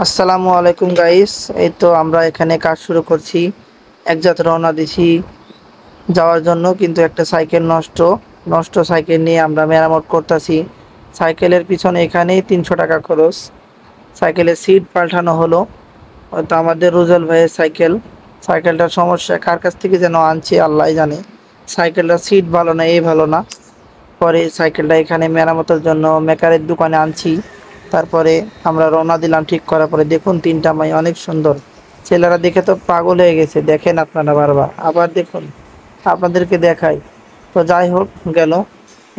আসসালামু আলাইকুম গাইস। এই তো আমরা এখানে কাজ শুরু করছি। একজাত রওনা দিছি যাওয়ার জন্য, কিন্তু একটা সাইকেল নষ্ট সাইকেল নিয়ে আমরা মেরামত করতেছি। সাইকেলের পিছনে এখানেই 300 টাকা খরচ। সাইকেলের সিট পাল্টানো হলো। হয়তো আমাদের রুজেল ভাইয়ের সাইকেলটার সমস্যা, কার কাছ থেকে যেন আনছি আল্লাহ জানে। সাইকেলটার সিট ভালো না, ভালো না। পরে সাইকেলটা এখানে মেরামতের জন্য মেকারের দোকানে আনছি। তারপরে আমরা রওনা দিলাম। ঠিক করার পরে দেখুন 3টা মাই অনেক সুন্দর। ছেলেরা দেখে তো পাগল হয়ে গেছে। দেখেন আপনারা বারবার, আবার দেখুন, আপনাদেরকে দেখাই। তো যাই হোক, গেল।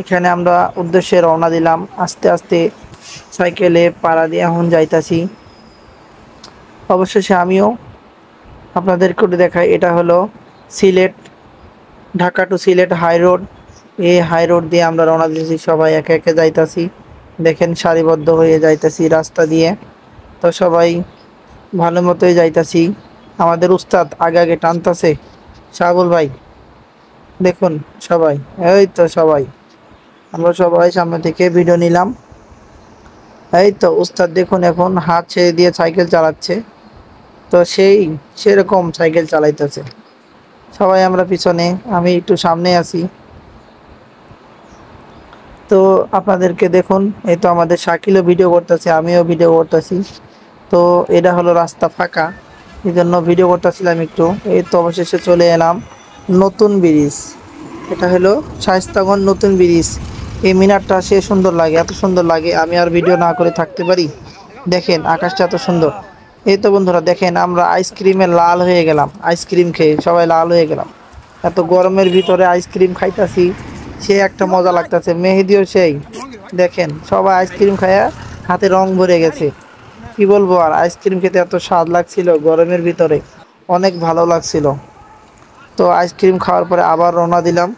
এখানে আমরা উদ্দেশ্যে রওনা দিলাম আস্তে আস্তে। সাইকেলে পাড়া দিয়ে এখন যাইতাছি। অবশেষে আমিও আপনাদেরকে দেখাই। এটা হলো Sylhet, Dhaka to Sylhet high road. এই হাই রোড দিয়ে আমরা রওনা দিয়েছি, সবাই একে একে যাইতাছি। দেখেন সারিবদ্ধ হয়ে যাইতাছি রাস্তা দিয়ে। তো সবাই ভালো মতোই যাইতাছি। আমাদের উস্তাদ আগে আগে টানতাছে, শাহুল ভাই। দেখুন সবাই, এই তো সবাই, আমরা সবাই সামনে থেকে ভিডিও নিলাম। এই তো উস্তাদ দেখুন এখন হাত ছেড়ে দিয়ে সাইকেল চালাচ্ছে। তো সেরকম সাইকেল চালাইতেছে। সবাই আমরা পিছনে, আমি একটু সামনে আছি। তো আপনাদেরকে দেখুন, এই তো আমাদের শাকিলও ভিডিও করতেছে, আমিও ভিডিও করতেছি। তো এটা হলো রাস্তা ফাঁকা, এই জন্য ভিডিও করতেছিলাম একটু। এই তো অবশেষে চলে এলাম নতুন ব্রিজ। এটা হলো শায়েস্তাগঞ্জ নতুন ব্রিজ। এই মিনারটা সে সুন্দর লাগে, এত সুন্দর লাগে, আমি আর ভিডিও না করে থাকতে পারি। দেখেন আকাশটা এত সুন্দর। এই তো বন্ধুরা দেখেন, আমরা আইসক্রিমে লাল হয়ে গেলাম। আইসক্রিম খেয়ে সবাই লাল হয়ে গেলাম। এত গরমের ভিতরে আইসক্রিম খাইতাছি, সে একটা মজা লাগতেছে। মেহেদিও সেই, দেখেন সবাই আইসক্রিম খায়া হাতে রং ভরে গেছে। কি বলবো আর, আইসক্রিম খেতে এত স্বাদ লাগছিল গরমের ভিতরে, অনেক ভালো লাগছিল। তো আইসক্রিম খাওয়ার পরে আবার রওনা দিলাম।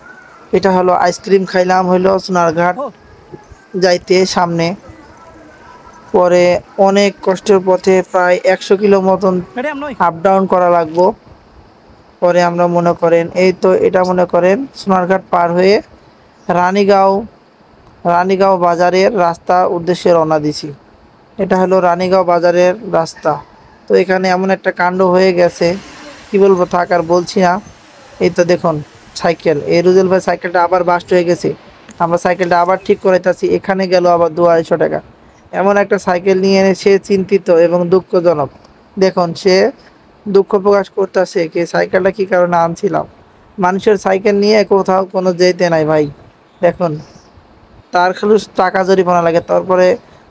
এটা হলো আইসক্রিম খাইলাম হইলো সোনারঘাট যাইতে সামনে। পরে অনেক কষ্টের পথে প্রায় 100 কিলো মতন আপ ডাউন করা লাগবো। পরে আমরা মনে করেন, এই তো এটা মনে করেন সোনারঘাট পার হয়ে রানীগাঁও রানীগাঁও বাজারের রাস্তা উদ্দেশ্যে রওনা দিছি। এটা হলো রানীগাঁও বাজারের রাস্তা। তো এখানে এমন একটা কাণ্ড হয়ে গেছে, কি বলবো, থাক আর বলছি না। এই তো দেখুন সাইকেল, এই রুজেল ভাই সাইকেলটা আবার বাস্ট হয়ে গেছে। আমরা সাইকেলটা আবার ঠিক করাইতেছি, এখানে গেল আবার 200-250 টাকা। এমন একটা সাইকেল নিয়ে এনে সে চিন্তিত এবং দুঃখজনক। দেখুন সে দুঃখ প্রকাশ করতেছে কি সাইকেলটা কি কারণে আনছিলাম। মানুষের সাইকেল নিয়ে কোথাও কোনো যেতে নাই ভাই। দেখুন তার খালি টাকা জরিমানা লাগে। তারপরে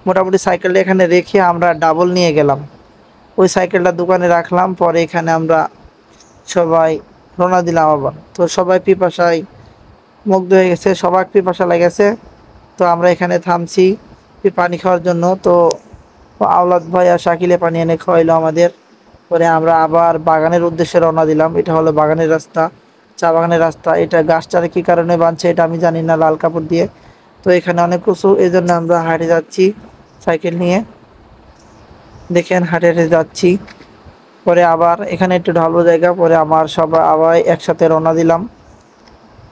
মোটামুটি সাইকেলটা এখানে রেখে আমরা ডাবল নিয়ে গেলাম, ওই সাইকেলটা দোকানে রাখলাম। পরে এখানে আমরা সবাই রওনা দিলাম আবার। তো সবাই পিপাসায় মুগ্ধ হয়ে গেছে, সবার পিপাসা লেগেছে। তো আমরা এখানে থামছি পানি খাওয়ার জন্য। তো আওলাদ ভাই আর শাকিলে পানি এনে খাওয়াইলো আমাদের। পরে আমরা আবার বাগানের উদ্দেশ্যে রওনা দিলাম। এটা হলো বাগানের রাস্তা, চা বাগানের রাস্তা। এটা গাছটারে কি কারণে বাঁধছে এটা আমি জানি না, লাল কাপড় দিয়ে। তো এখানে অনেক উঁচু, এই জন্য আমরা হাঁটে যাচ্ছি সাইকেল নিয়ে। দেখেন হাঁটে হাঁটে যাচ্ছি। পরে আবার এখানে একটু ঢালু জায়গা, পরে আমার সবাই আবার একসাথে রওনা দিলাম।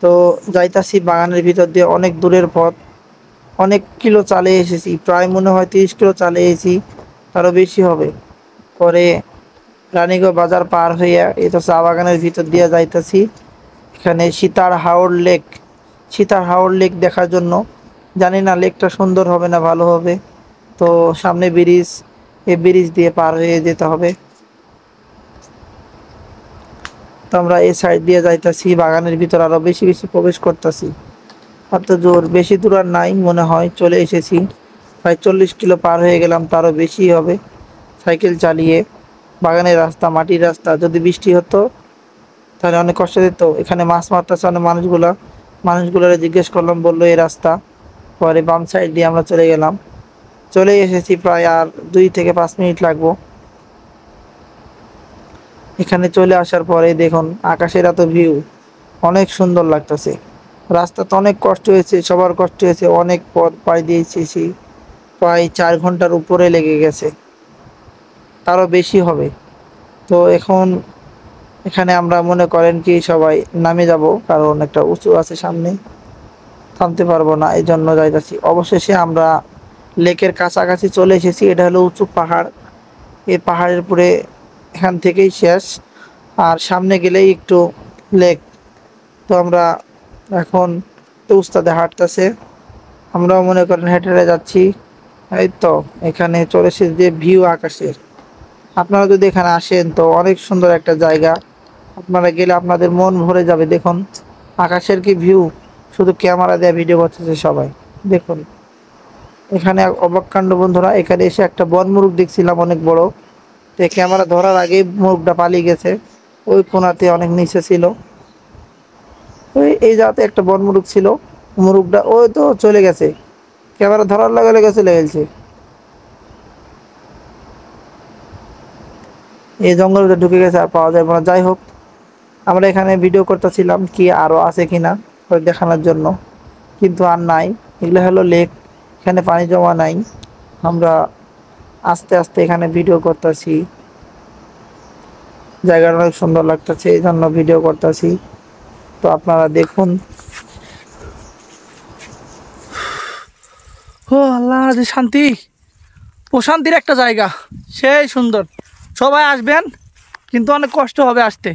তো যাইতাছি বাগানের ভিতর দিয়ে, অনেক দূরের পথ, অনেক কিলো চালিয়ে এসেছি, প্রায় মনে হয় 30 কিলো চালিয়ে এসেছি, তারও বেশি হবে। পরে রানীগঞ্জ বাজার পার হইয়া এই তো চা বাগানের ভিতর দিয়ে যাইতাছি। এখানে সীতার হাওর লেক দেখার জন্য। জানি না লেকটা সুন্দর হবে না ভালো হবে। তো সামনে ব্রিজ, এই ব্রিজ দিয়ে পার হয়ে যেতে হবে। তো আমরা এই সাইড দিয়ে যাইতাছি, বাগানের ভিতর আরো বেশি বেশি প্রবেশ করতেছি। অত জোর বেশি দূর আর নাই, মনে হয় চলে এসেছি। প্রায় 40 কিলো পার হয়ে গেলাম, তারও বেশি হবে সাইকেল চালিয়ে। বাগানের রাস্তা, মাটির রাস্তা, যদি বৃষ্টি হতো তাহলে অনেক কষ্ট দিত। এখানে মাছ মারতেছে অনেক মানুষগুলোরে জিজ্ঞেস করলাম, বললো এই রাস্তা। পরে বাম সাইড দিয়ে আমরা চলে গেলাম, চলে এসেছি। প্রায় আর 2 থেকে 5 মিনিট লাগবো। এখানে চলে আসার পরে দেখুন আকাশের এত ভিউ, অনেক সুন্দর লাগতেছে। রাস্তা তো অনেক কষ্ট হয়েছে, সবার কষ্ট হয়েছে, অনেক পথ পাড়ি দিয়েছি। প্রায় 4 ঘন্টার উপরে লেগে গেছে, তারও বেশি হবে। তো এখন এখানে আমরা মনে করেন কি সবাই নামে যাব, কারণ একটা উঁচু আছে সামনে, থামতে পারবো না, এই জন্য যাইতেছি। অবশেষে আমরা লেকের কাছাকাছি চলে এসেছি। এটা হলো উঁচু পাহাড়, এই পাহাড়ের উপরে এখান থেকেই শেষ, আর সামনে গেলেই একটু লেক। তো আমরা এখন তো উস্তাদে হাঁটতেছে, আমরাও মনে করেন হেঁটে হেঁটে যাচ্ছি। এই তো এখানে চলে এসেছে যে ভিউ আকাশের, আপনারা যদি এখানে আসেন তো অনেক সুন্দর একটা জায়গা, আপনারা গেলে আপনাদের মন ভরে যাবে। দেখুন আকাশের কি ভিউ, শুধু ক্যামেরা দিয়ে ভিডিও করতেছে সবাই। দেখুন এখানে অবাক কাণ্ড বন্ধুরা, এখানে এসে একটা বনমুরগ দেখছিলাম অনেক বড়, তো ক্যামেরা ধরার আগেই মুরগটা পালিয়ে গেছে, ওই কোনাতে অনেক নিচে ছিল। ওই এই জায়গাতে একটা বনমুরগ ছিল, মুরগটা ওই তো চলে গেছে, ক্যামেরা ধরার লগে লগে চলে গেছে। এই জঙ্গলটা ঢুকে গেছে, আর পাওয়া যাবে না। যাই হোক, আমরা এখানে ভিডিও করতেছিলাম কি আরো আছে কিনা ওই দেখানোর জন্য, কিন্তু আর নাই। এগুলো হলো লেক, এখানে পানি জমা নাই। আমরা আস্তে আস্তে এখানে ভিডিও করতেছি, জায়গাটা অনেক সুন্দর লাগতেছে এই জন্য ভিডিও করতেছি। তো আপনারা দেখুন। ও আল্লাহ, যে শান্তি, প্রশান্তির একটা জায়গা, সেই সুন্দর। সবাই আসবেন, কিন্তু অনেক কষ্ট হবে আসতে।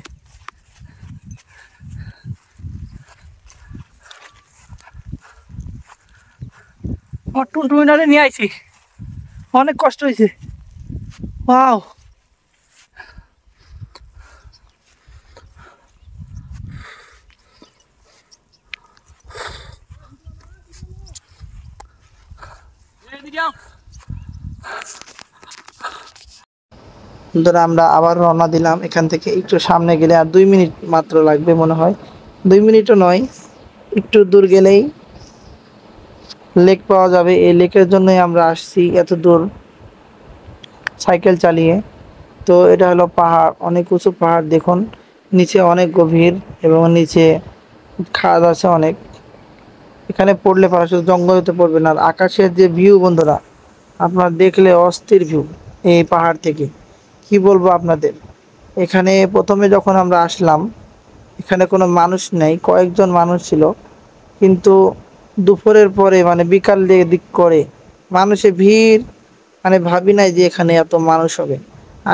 আমার টুনটুনিটারে নিয়ে আইছি, অনেক কষ্ট হয়েছে। ওয়াও, বন্ধুরা আমরা আবার রওনা দিলাম। এখান থেকে একটু সামনে গেলে আর 2 মিনিট মাত্র লাগবে মনে হয়, 2 মিনিটও নয়, একটু দূর গেলেই লেক পাওয়া যাবে। এই লেকের জন্যই আমরা আসছি এত দূর সাইকেল চালিয়ে। তো এটা হলো পাহাড়, অনেক উঁচু পাহাড়। দেখুন নিচে অনেক গভীর, এবং নিচে খাদ আছে অনেক। এখানে পড়লে পারা শুধু জঙ্গলতে পড়বে না। আর আকাশের যে ভিউ বন্ধুরা, আপনার দেখলে অস্থির ভিউ এই পাহাড় থেকে, কি বলবো আপনাদের। এখানে প্রথমে যখন আমরা আসলাম, এখানে কোনো মানুষ নেই, কয়েকজন মানুষ ছিল, কিন্তু দুপুরের পরে মানে বিকাল দিক করে মানুষের ভিড়, মানে ভাবি নাই যে এখানে এত মানুষ হবে।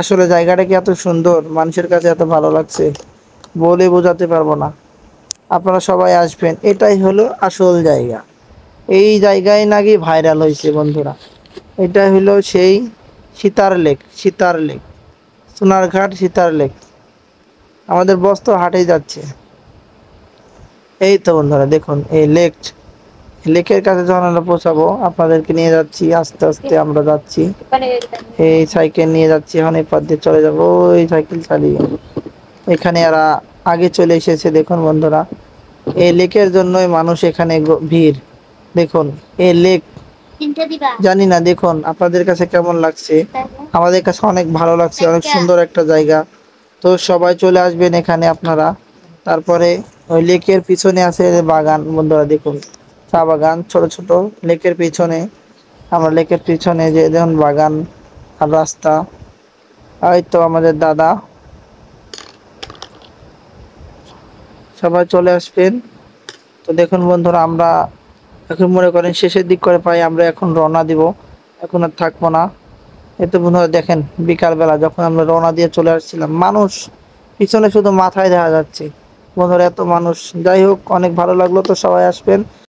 আসলে জায়গাটা কি এত সুন্দর, মানুষের কাছে এত ভালো লাগছে, বলে বোঝাতে পারবো না। আপনারা সবাই আসবেন, এটাই হলো আসল জায়গা। এই জায়গায় নাকি ভাইরাল হয়েছে বন্ধুরা। এটা হলো সেই সীতার লেক, সীতার লেক, সোনারঘাট সীতার লেক। আমাদের বস তো হাটেই যাচ্ছে। এই তো বন্ধুরা দেখুন এই লেক, লেকের কাছে যখন আমরা পৌঁছাবো আপনাদেরকে নিয়ে যাচ্ছি, আস্তে আস্তে আমরা যাচ্ছি। এই সাইকেল নিয়ে যাচ্ছি, এখন এই পথ দিয়ে চলে যাবো ওই সাইকেল চালিয়ে। এখানে এরা আগে চলে এসেছে। দেখুন বন্ধুরা, এই লেকের জন্যই মানুষ এখানে ভিড়। দেখুন এই লেক, জানি না দেখুন আপনাদের কাছে কেমন লাগছে, আমাদের কাছে অনেক ভালো লাগছে, অনেক সুন্দর একটা জায়গা। তো সবাই চলে আসবেন এখানে আপনারা। তারপরে ওই লেকের পিছনে আছে বাগান বন্ধুরা, দেখুন চা বাগান ছোট ছোট লেকের পিছনে। আমরা লেকের পিছনে যে দেখুন বাগান আর রাস্তা। এই তো আমাদের দাদা, সবাই চলে আসবেন। তো দেখুন বন্ধুরা, আমরা এখন মনে করেন শেষের দিক করে পাই, আমরা এখন রওনা দিব, এখন আর থাকবো না। এতে বন্ধুরা দেখেন বিকালবেলা যখন আমরা রওনা দিয়ে চলে আসছিলাম, মানুষ পিছনে শুধু মাথায় দেখা যাচ্ছে বন্ধুরা, এত মানুষ। যাই হোক, অনেক ভালো লাগলো। তো সবাই আসবেন।